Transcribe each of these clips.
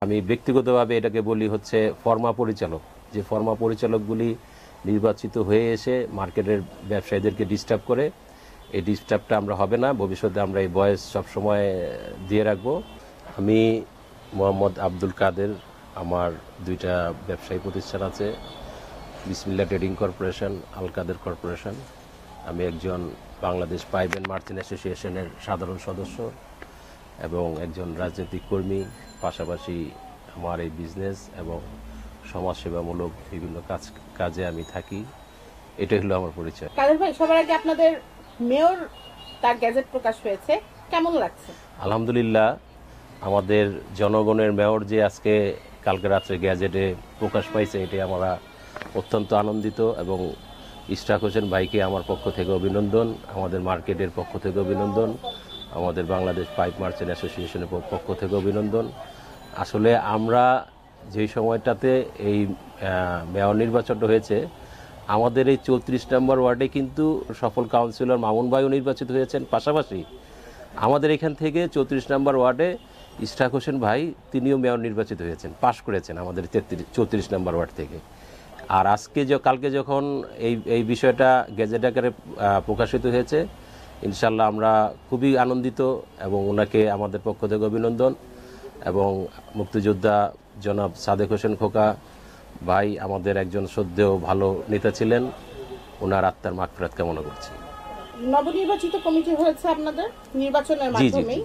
আমি ব্যক্তিগতভাবে এটাকে বলি হচ্ছে ফর্মা পরিচালক, যে ফর্মা পরিচালকগুলি নির্বাচিত হয়ে এসে মার্কেটের ব্যবসায়ীদেরকে ডিস্টার্ব করে, এই ডিস্টার্বটা আমরা হবে না। ভবিষ্যতে আমরা এই বয়স সবসময় দিয়ে রাখবো। আমি মোহাম্মদ আব্দুল কাদের, আমার দুইটা ব্যবসায়ী প্রতিষ্ঠান আছে, বিসমিল্লাহ ট্রেডিং কর্পোরেশন, আল কাদের কর্পোরেশন। আমি একজন বাংলাদেশ পাইপ অ্যান্ড মার্চেন্ট অ্যাসোসিয়েশনের সাধারণ সদস্য এবং একজন রাজনৈতিক কর্মী। পাশাপাশি আমার এই বিজনেস এবং সমাজসেবামূলক বিভিন্ন কাজে আমি থাকি। এটাই হলো আমার পরিচয়। কাদের ভাই, সবার আগে আপনাদের মেয়র তার গ্যাজেট প্রকাশ হয়েছে, কেমন লাগছে? আলহামদুলিল্লাহ, আমাদের জনগণের মেয়র যে আজকে কালকে রাত্রে গ্যাজেটে প্রকাশ পাইছে, এটি আমরা অত্যন্ত আনন্দিত এবং ইশরাক হোসেন ভাইকে আমার পক্ষ থেকে অভিনন্দন, আমাদের মার্কেটের পক্ষ থেকে অভিনন্দন, আমাদের বাংলাদেশ পাইপ মার্চেন্ট অ্যাসোসিয়েশনের পক্ষ থেকে অভিনন্দন। আসলে আমরা যেই সময়টাতে এই মেয়র নির্বাচনটা হয়েছে, আমাদের এই 34 নম্বর ওয়ার্ডে কিন্তু সফল কাউন্সিলর মামুন ভাইও নির্বাচিত হয়েছেন। পাশাপাশি আমাদের এখান থেকে 34 নম্বর ওয়ার্ডে ইশরাক হোসেন ভাই, তিনিও মেয়র নির্বাচিত হয়েছেন, পাশ করেছেন আমাদের 34 নম্বর ওয়ার্ড থেকে। আর কালকে যখন এই বিষয়টা গেজেট আকারে প্রকাশিত হয়েছে, ইনশাল্লাহ আমরা খুবই আনন্দিত এবং ওনাকে আমাদের পক্ষ থেকে অভিনন্দন। এবং মুক্তিযোদ্ধা জনাব সাদেক হোসেন খোকা ভাই আমাদের একজন শ্রদ্ধেয় ভালো নেতা ছিলেন, ওনার আত্মার মাগফিরাত কামনা করছি। নবনির্বাচিত কমিটি হয়েছে আপনাদের নির্বাচনের মাধ্যমে,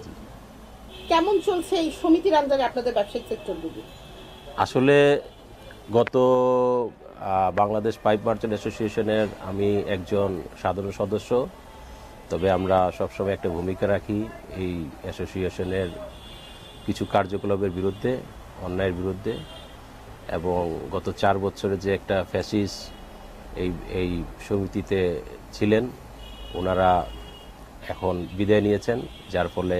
কেমন চলছে এই সমিতির আন্ডারে আপনাদের ব্যবসায়িক সেক্টরগুলি? আসলে গত বাংলাদেশ পাইপ মার্চেন্ট অ্যাসোসিয়েশনের আমি একজন সাধারণ সদস্য, তবে আমরা সবসময় একটা ভূমিকা রাখি এই অ্যাসোসিয়েশনের কিছু কার্যকলাপের বিরুদ্ধে, অন্যায়ের বিরুদ্ধে। এবং গত 4 বছরে যে একটা ফ্যাসিস এই সমিতিতে ছিলেন, ওনারা এখন বিদায় নিয়েছেন, যার ফলে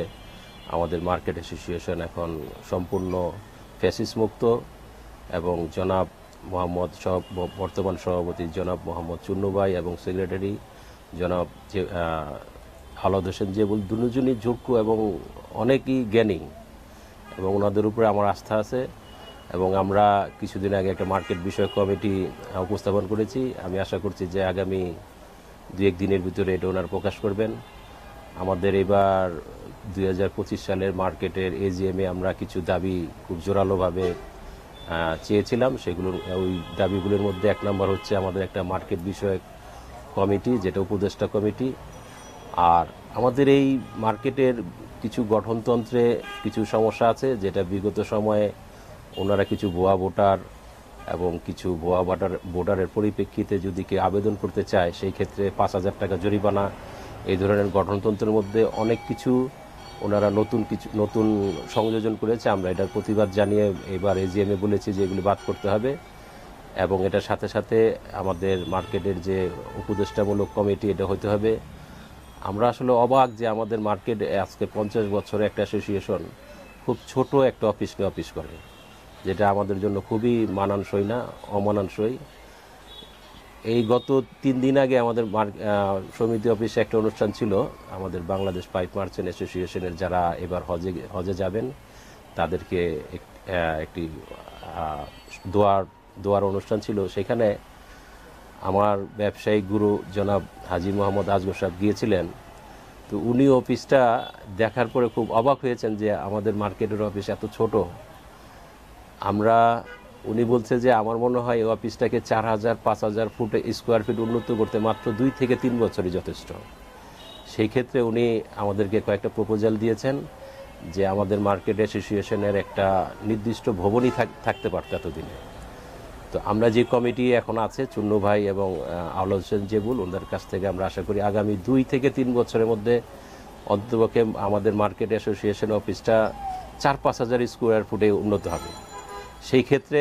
আমাদের মার্কেট অ্যাসোসিয়েশন এখন সম্পূর্ণ ফ্যাসিস মুক্ত। এবং জনাব মোহাম্মদ বর্তমান সভাপতি জনাব মোহাম্মদ চুন্নু ভাই এবং সেক্রেটারি জনাব আলাদ হোসেন জেবুল, দুজনই যোগ্য এবং অনেকই জ্ঞানী, এবং ওনাদের উপরে আমার আস্থা আছে। এবং আমরা কিছুদিন আগে একটা মার্কেট বিষয়ক কমিটি উপস্থাপন করেছি। আমি আশা করছি যে আগামী 2-1 দিনের ভিতরে এটা ওনারা প্রকাশ করবেন। আমাদের এবার 2025 সালের মার্কেটের এজিএমে আমরা কিছু দাবি খুব জোরালোভাবে চেয়েছিলাম। ওই দাবিগুলোর মধ্যে 1 নম্বর হচ্ছে আমাদের একটা মার্কেট বিষয়ক কমিটি, যেটা উপদেষ্টা কমিটি। আর আমাদের এই মার্কেটের কিছু গঠনতন্ত্রে কিছু সমস্যা আছে, যেটা বিগত সময়ে ওনারা কিছু ভুয়া ভোটার এবং কিছু ভুয়া ভোটারের পরিপ্রেক্ষিতে যদি কেউ আবেদন করতে চায়, সেই ক্ষেত্রে 5,000 টাকা জরিমানা, এই ধরনের গঠনতন্ত্রের মধ্যে অনেক কিছু ওনারা নতুন সংযোজন করেছে। আমরা এটার প্রতিবাদ জানিয়ে এবার এজিএমে বলেছি যে এগুলি বাদ করতে হবে। এবং এটার সাথে সাথে আমাদের মার্কেটের যে উপদেষ্টামূলক কমিটি, এটা হতে হবে। আমরা আসলে অবাক যে আমাদের মার্কেট আজকে 50 বছরে একটা অ্যাসোসিয়েশন খুব ছোট একটা অফিস নিয়ে অফিস করে, যেটা আমাদের জন্য খুবই মানানসই না, অমানানসই। এই গত 3 দিন আগে আমাদের সমিতি অফিসে একটা অনুষ্ঠান ছিল, আমাদের বাংলাদেশ পাইপ মার্চেন্ট অ্যাসোসিয়েশনের যারা এবার হজে যাবেন তাদেরকে একটি দোয়ার অনুষ্ঠান ছিল। সেখানে আমার ব্যবসায়িক গুরু জনাব হাজী মোহাম্মদ আজগর সাহেব গিয়েছিলেন। তো উনি অফিসটা দেখার পরে খুব অবাক হয়েছেন যে আমাদের মার্কেটের অফিস এত ছোট। উনি বলছে যে আমার মনে হয় এই অফিসটাকে 4,000-5,000 ফুট স্কোয়ার ফিট উন্নত করতে মাত্র 2 থেকে 3 বছরই যথেষ্ট। সেই ক্ষেত্রে উনি আমাদেরকে কয়েকটা প্রপোজাল দিয়েছেন যে আমাদের মার্কেট অ্যাসোসিয়েশনের একটা নির্দিষ্ট ভবনই থাকতে পারত এতদিনে। তো আমরা যে কমিটি এখন আছে, চুন্নু ভাই এবং আউলাদ হোসেন জেবুল, ওদের কাছ থেকে আমরা আশা করি আগামী 2 থেকে 3 বছরের মধ্যে অন্ততপক্ষে আমাদের মার্কেট অ্যাসোসিয়েশন অফিসটা 4-5,000 স্কোয়ার ফুটে উন্নত হবে। সেই ক্ষেত্রে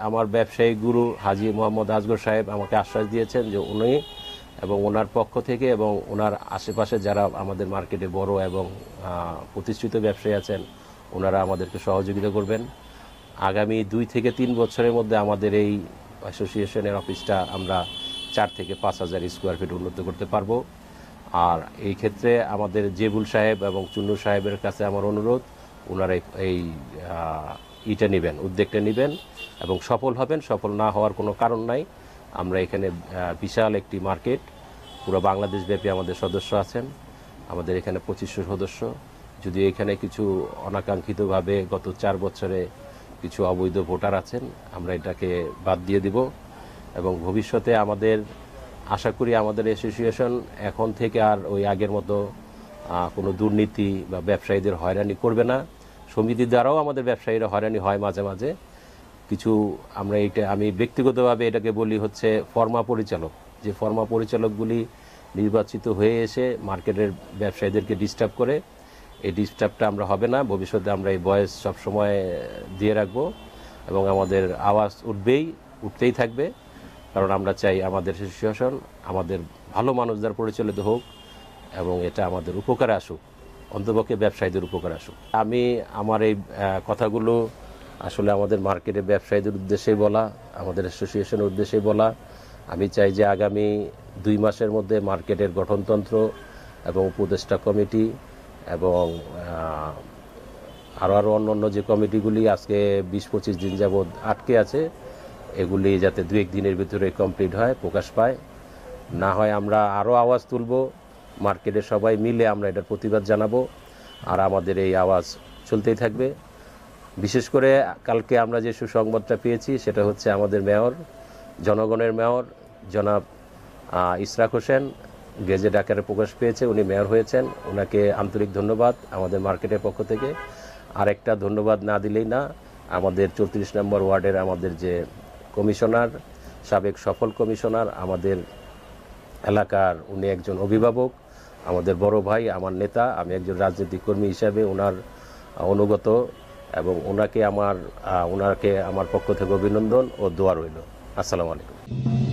আমার ব্যবসায়ী গুরু হাজী মোহাম্মদ আজগর সাহেব আমাকে আশ্বাস দিয়েছেন যে উনি এবং ওনার পক্ষ থেকে এবং ওনার আশেপাশে যারা আমাদের মার্কেটে বড় এবং প্রতিষ্ঠিত ব্যবসায়ী আছেন, ওনারা আমাদেরকে সহযোগিতা করবেন। আগামী 2 থেকে 3 বছরের মধ্যে আমাদের এই অ্যাসোসিয়েশনের অফিসটা আমরা 4 থেকে 5,000 স্কোয়ার ফিট উন্নত করতে পারবো। আর এই ক্ষেত্রে আমাদের জেবুল সাহেব এবং চুন্নু সাহেবের কাছে আমার অনুরোধ, ওনারা এই উদ্যোগটা নেবেন এবং সফল হবেন। সফল না হওয়ার কোনো কারণ নাই। আমরা এখানে বিশাল একটি মার্কেট, পুরো বাংলাদেশ ব্যাপী আমাদের সদস্য আছেন। আমাদের এখানে 2500 সদস্য। যদি এখানে কিছু অনাকাঙ্ক্ষিতভাবে গত 4 বছরে কিছু অবৈধ ভোটার আছেন, আমরা এটাকে বাদ দিয়ে দিব এবং ভবিষ্যতে আমাদের আশা করি আমাদের অ্যাসোসিয়েশন এখন থেকে আর ওই আগের মতো কোনো দুর্নীতি বা ব্যবসায়ীদের হয়রানি করবে না। সমিতির দ্বারাও আমাদের ব্যবসায়ীরা হয়রানি হয় মাঝে মাঝে কিছু। আমি ব্যক্তিগতভাবে এটাকে বলি হচ্ছে ফর্মা পরিচালক, যে ফর্মা পরিচালকগুলি নির্বাচিত হয়ে এসে মার্কেটের ব্যবসায়ীদেরকে ডিস্টার্ব করে। এই ডিস্টার্বটা আমরা হবে না। ভবিষ্যতে আমরা এই ভয়েস সবসময় দিয়ে রাখবো এবং আমাদের আওয়াজ উঠতেই থাকবে, কারণ আমরা চাই আমাদের অ্যাসোসিয়েশন আমাদের ভালো মানুষদের পরিচালিত হোক এবং এটা আমাদের উপকারে আসুক, অন্তপক্ষে ব্যবসায়ীদের উপকারে আসুক। আমি আমার এই কথাগুলো আসলে আমাদের মার্কেটের ব্যবসায়ীদের উদ্দেশ্যেই বলা, আমাদের অ্যাসোসিয়েশনের উদ্দেশ্যেই বলা। আমি চাই যে আগামী 2 মাসের মধ্যে মার্কেটের গঠনতন্ত্র এবং উপদেষ্টা কমিটি এবং আরও অন্য যে কমিটিগুলি আজকে 20-25 দিন যাবৎ আটকে আছে, এগুলি যাতে 2-1 দিনের ভিতরে কমপ্লিট হয়, প্রকাশ পায়। না হয় আমরা আরও আওয়াজ তুলব, মার্কেটের সবাই মিলে আমরা এটার প্রতিবাদ জানাবো, আর আমাদের এই আওয়াজ চলতেই থাকবে। বিশেষ করে কালকে আমরা যে সুসংবাদটা পেয়েছি সেটা হচ্ছে আমাদের মেয়র, জনগণের মেয়র জনাব ইশরাক হোসেন গেজেট আকারে প্রকাশ পেয়েছে, উনি মেয়র হয়েছেন। ওনাকে আন্তরিক ধন্যবাদ আমাদের মার্কেটের পক্ষ থেকে। আরেকটা ধন্যবাদ না দিলেই না, আমাদের 34 নম্বর ওয়ার্ডের আমাদের যে কমিশনার, সাবেক সফল কমিশনার, আমাদের এলাকার উনি একজন অভিভাবক, আমাদের বড় ভাই, আমার নেতা। আমি একজন রাজনৈতিক কর্মী হিসাবে ওনার অনুগত এবং ওনাকে আমার পক্ষ থেকে অভিনন্দন ও দোয়া রইল। আসসালামু আলাইকুম।